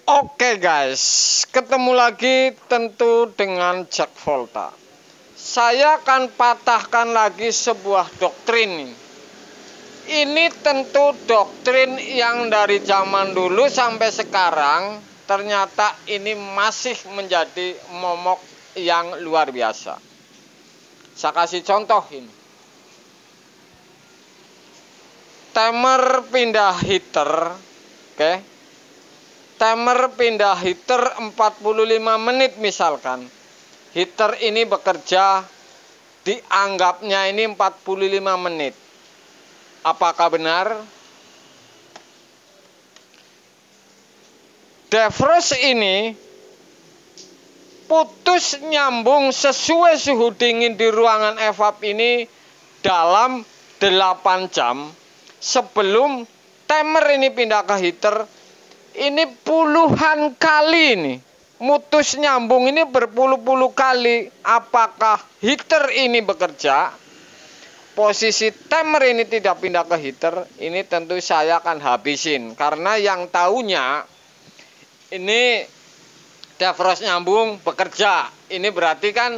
Oke guys, ketemu lagi tentu dengan Jack Volta. Saya akan patahkan lagi sebuah doktrin. Ini tentu doktrin yang dari zaman dulu sampai sekarang ternyata ini masih menjadi momok yang luar biasa. Saya kasih contoh ini. Timer pindah heater, oke. Timer pindah heater 45 menit misalkan. Heater ini bekerja dianggapnya ini 45 menit. Apakah benar? Defrost ini putus nyambung sesuai suhu dingin di ruangan evap ini dalam 8 jam sebelum timer ini pindah ke heater. Ini puluhan kali ini mutus nyambung ini berpuluh-puluh kali. Apakah heater ini bekerja? Posisi timer ini tidak pindah ke heater. Ini tentu saya akan habisin. Karena yang tahunya ini defrost nyambung bekerja. Ini berarti kan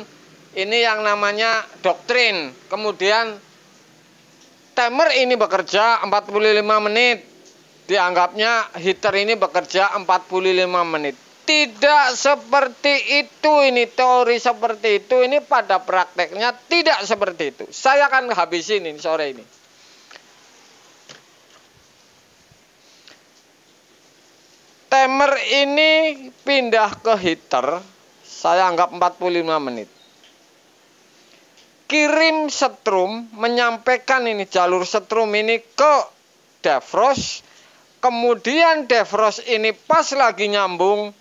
ini yang namanya doktrin. Kemudian timer ini bekerja 45 menit. Dianggapnya heater ini bekerja 45 menit. Tidak seperti itu, ini teori seperti itu. Ini pada prakteknya tidak seperti itu. Saya akan habisin ini sore ini. Timer ini pindah ke heater, saya anggap 45 menit. Kirim setrum, menyampaikan ini jalur setrum ini ke defrost. Kemudian defrost ini pas lagi nyambung,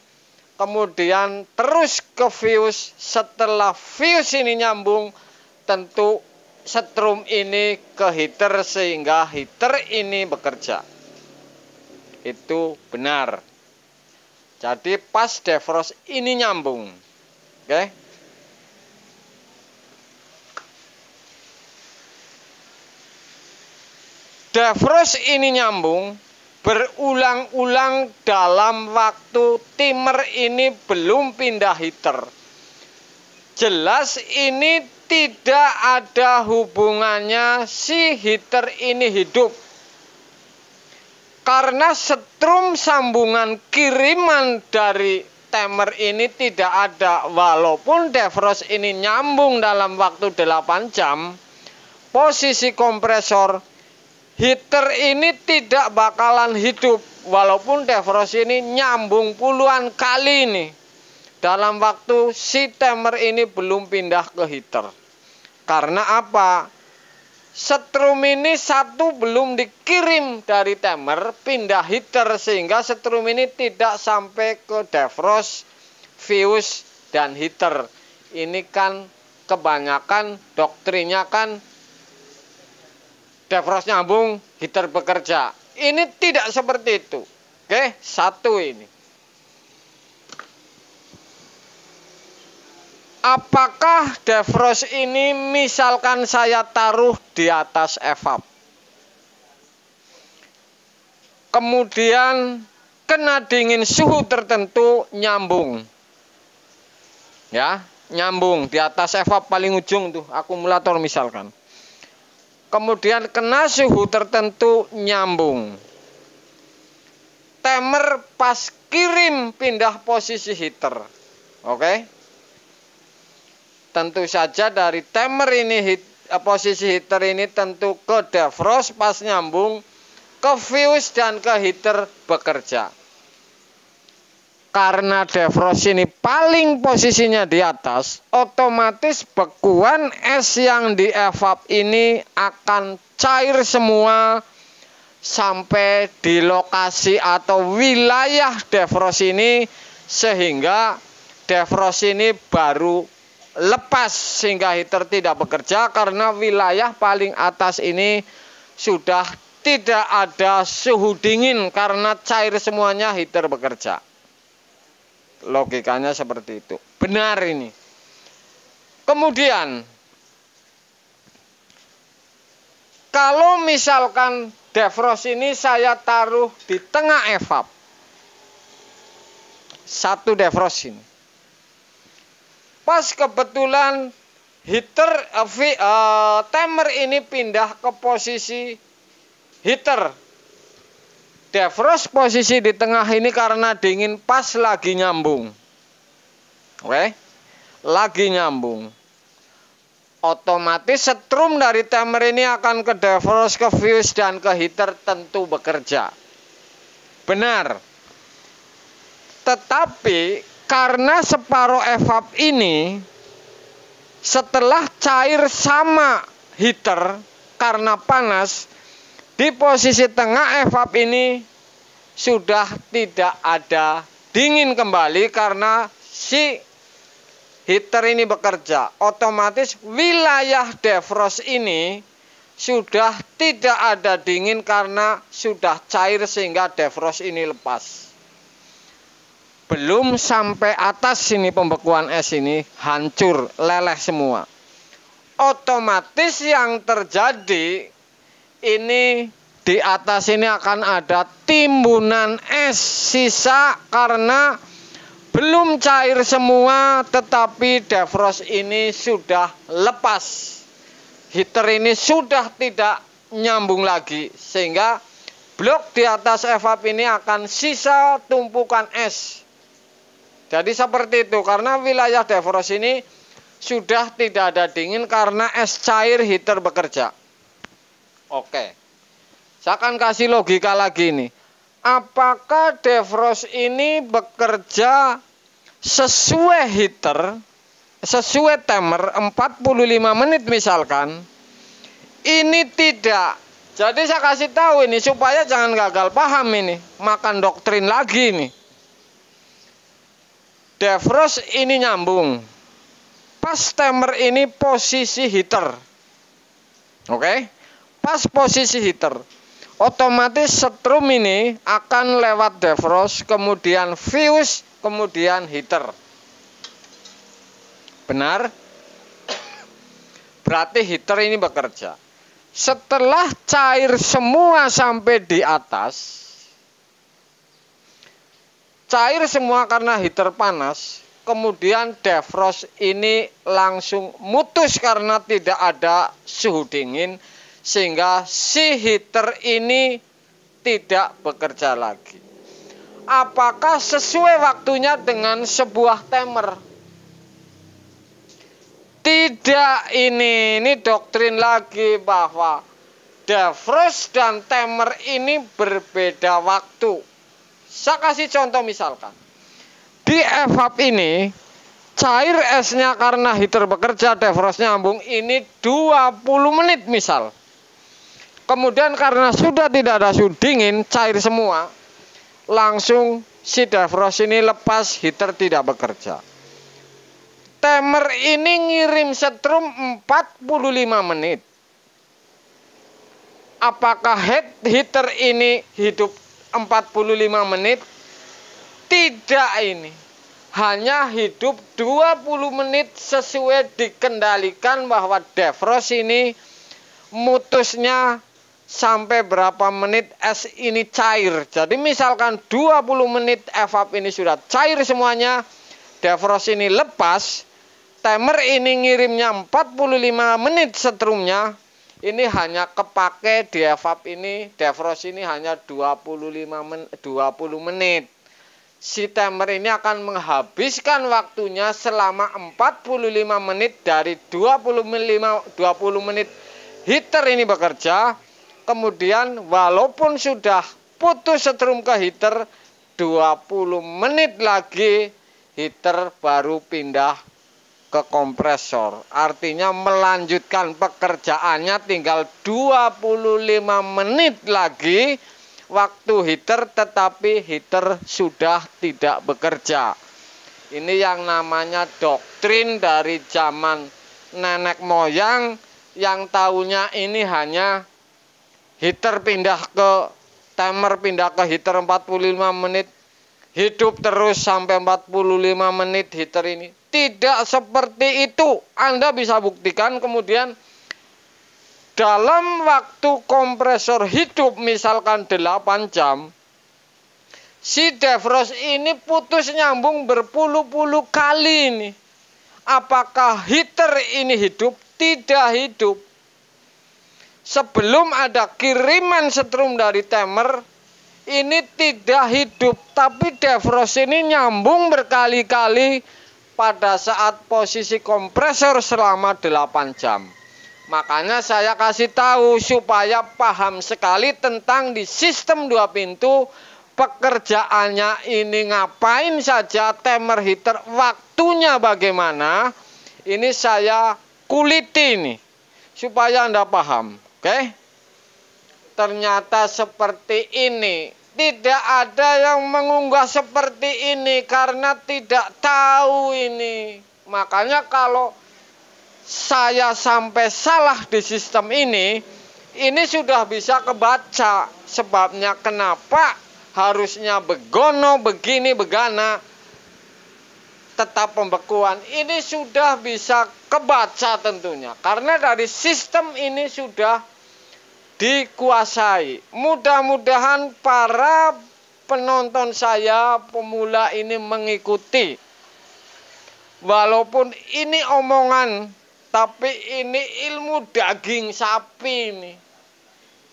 kemudian terus ke fuse. Setelah fuse ini nyambung, tentu setrum ini ke heater sehingga heater ini bekerja. Itu benar. Jadi pas defrost ini nyambung. Oke. Defrost ini nyambung berulang-ulang dalam waktu timer ini belum pindah heater. Jelas ini tidak ada hubungannya si heater ini hidup. Karena setrum sambungan kiriman dari timer ini tidak ada. Walaupun defrost ini nyambung dalam waktu 8 jam, posisi kompresor heater ini tidak bakalan hidup. Walaupun defrost ini nyambung puluhan kali ini dalam waktu si timer ini belum pindah ke heater. Karena apa? Setrum ini satu belum dikirim dari timer pindah heater sehingga setrum ini tidak sampai ke defrost, fuse, dan heater. Ini kan kebanyakan doktrinnya kan defrost nyambung, heater bekerja. Ini tidak seperti itu. Oke, satu ini. Apakah defrost ini misalkan saya taruh di atas evap, kemudian kena dingin suhu tertentu nyambung, ya nyambung di atas evap paling ujung tuh akumulator misalkan, kemudian kena suhu tertentu nyambung, timer pas kirim pindah posisi heater, oke. Tentu saja dari timer ini posisi heater ini tentu ke defrost pas nyambung, ke fuse dan ke heater bekerja. Karena defrost ini paling posisinya di atas, otomatis bekuan es yang di evap ini akan cair semua sampai di lokasi atau wilayah defrost ini, sehingga defrost ini baru lepas sehingga heater tidak bekerja karena wilayah paling atas ini sudah tidak ada suhu dingin karena cair semuanya, heater bekerja. Logikanya seperti itu. Benar ini. Kemudian kalau misalkan defrost ini saya taruh di tengah evap, satu defrost ini. Pas kebetulan timer ini pindah ke posisi heater. Defrost posisi di tengah ini karena dingin pas lagi nyambung. Oke. Lagi nyambung. Otomatis setrum dari timer ini akan ke defrost, ke fuse, dan ke heater tentu bekerja. Benar. Tetapi karena separuh evap ini setelah cair sama heater karena panas, di posisi tengah evap ini sudah tidak ada dingin kembali karena si heater ini bekerja. Otomatis wilayah defrost ini sudah tidak ada dingin karena sudah cair sehingga defrost ini lepas. Belum sampai atas sini pembekuan es ini hancur, leleh semua. Otomatis yang terjadi ini di atas ini akan ada timbunan es sisa karena belum cair semua, tetapi defrost ini sudah lepas. Heater ini sudah tidak nyambung lagi, sehingga blok di atas evap ini akan sisa tumpukan es. Jadi seperti itu, karena wilayah defrost ini sudah tidak ada dingin karena es cair heater bekerja. Oke, saya akan kasih logika lagi nih. Apakah defrost ini bekerja sesuai heater, sesuai timer 45 menit misalkan? Ini tidak. Jadi saya kasih tahu ini supaya jangan gagal paham ini, makan doktrin lagi nih. Defrost ini nyambung. Pas timer ini posisi heater. Oke? Pas posisi heater. Otomatis setrum ini akan lewat defrost, kemudian fuse, kemudian heater. Benar? Berarti heater ini bekerja. Setelah cair semua sampai di atas, cair semua karena heater panas, kemudian defrost ini langsung mutus karena tidak ada suhu dingin, sehingga si heater ini tidak bekerja lagi. Apakah sesuai waktunya dengan sebuah timer? Tidak, ini doktrin lagi bahwa defrost dan timer ini berbeda waktu. Saya kasih contoh misalkan. Di evap ini cair esnya karena heater bekerja, defrost nyambung ini 20 menit misal. Kemudian karena sudah tidak ada suhu dingin, cair semua, langsung si defrost ini lepas, heater tidak bekerja. Timer ini ngirim setrum 45 menit. Apakah heater ini hidup 45 menit? Tidak, ini hanya hidup 20 menit sesuai dikendalikan bahwa defrost ini mutusnya sampai berapa menit es ini cair. Jadi misalkan 20 menit evap ini sudah cair semuanya, defrost ini lepas, timer ini ngirimnya 45 menit setrumnya, ini hanya kepake di evap ini, defrost ini hanya 20 menit. Si timer ini akan menghabiskan waktunya selama 45 menit dari 20 menit heater ini bekerja. Kemudian walaupun sudah putus setrum ke heater, 20 menit lagi heater baru pindah ke kompresor. Artinya melanjutkan pekerjaannya tinggal 25 menit lagi waktu heater, tetapi heater sudah tidak bekerja. Ini yang namanya doktrin dari zaman nenek moyang, yang tahunya ini hanya heater pindah ke timer, pindah ke heater 45 menit, hidup terus sampai 45 menit heater ini. Tidak seperti itu. Anda bisa buktikan kemudian dalam waktu kompresor hidup misalkan 8 jam, Si defrost ini putus nyambung berpuluh-puluh kali ini. Apakah heater ini hidup? Tidak hidup. Sebelum ada kiriman setrum dari timer, ini tidak hidup. Tapi defrost ini nyambung berkali-kali pada saat posisi kompresor selama 8 jam. Makanya saya kasih tahu supaya paham sekali tentang di sistem 2 pintu. Pekerjaannya ini ngapain saja, timer heater waktunya bagaimana. Ini saya kuliti nih supaya Anda paham. Oke? Ternyata seperti ini. Tidak ada yang mengunggah seperti ini karena tidak tahu ini. Makanya kalau saya sampai salah di sistem ini sudah bisa kebaca sebabnya kenapa harusnya begono, begini, begana, tetap pembekuan. Ini sudah bisa kebaca tentunya. Karena dari sistem ini sudah dikuasai. Mudah-mudahan para penonton saya pemula ini mengikuti. Walaupun ini omongan, tapi ini ilmu daging sapi ini.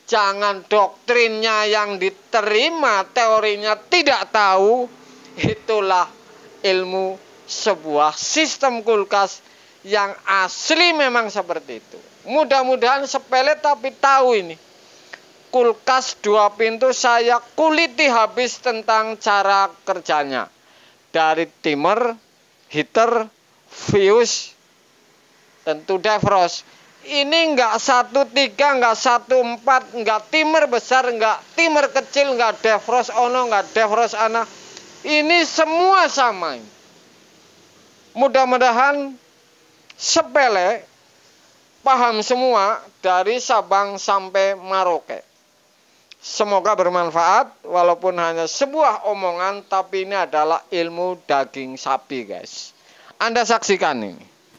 Jangan doktrinnya yang diterima, teorinya tidak tahu. Itulah ilmu sebuah sistem kulkas yang asli memang seperti itu. Mudah-mudahan sepele tapi tahu ini. Kulkas 2 pintu saya kuliti habis tentang cara kerjanya. Dari timer, heater, fuse, tentu defrost. Ini enggak 1.3, enggak 1.4, enggak timer besar, enggak timer kecil, enggak defrost ono, enggak defrost ana. Ini semua sama. Mudah-mudahan sepele, paham semua dari Sabang sampai Merauke. Semoga bermanfaat, walaupun hanya sebuah omongan, tapi ini adalah ilmu daging sapi, guys. Anda saksikan ini.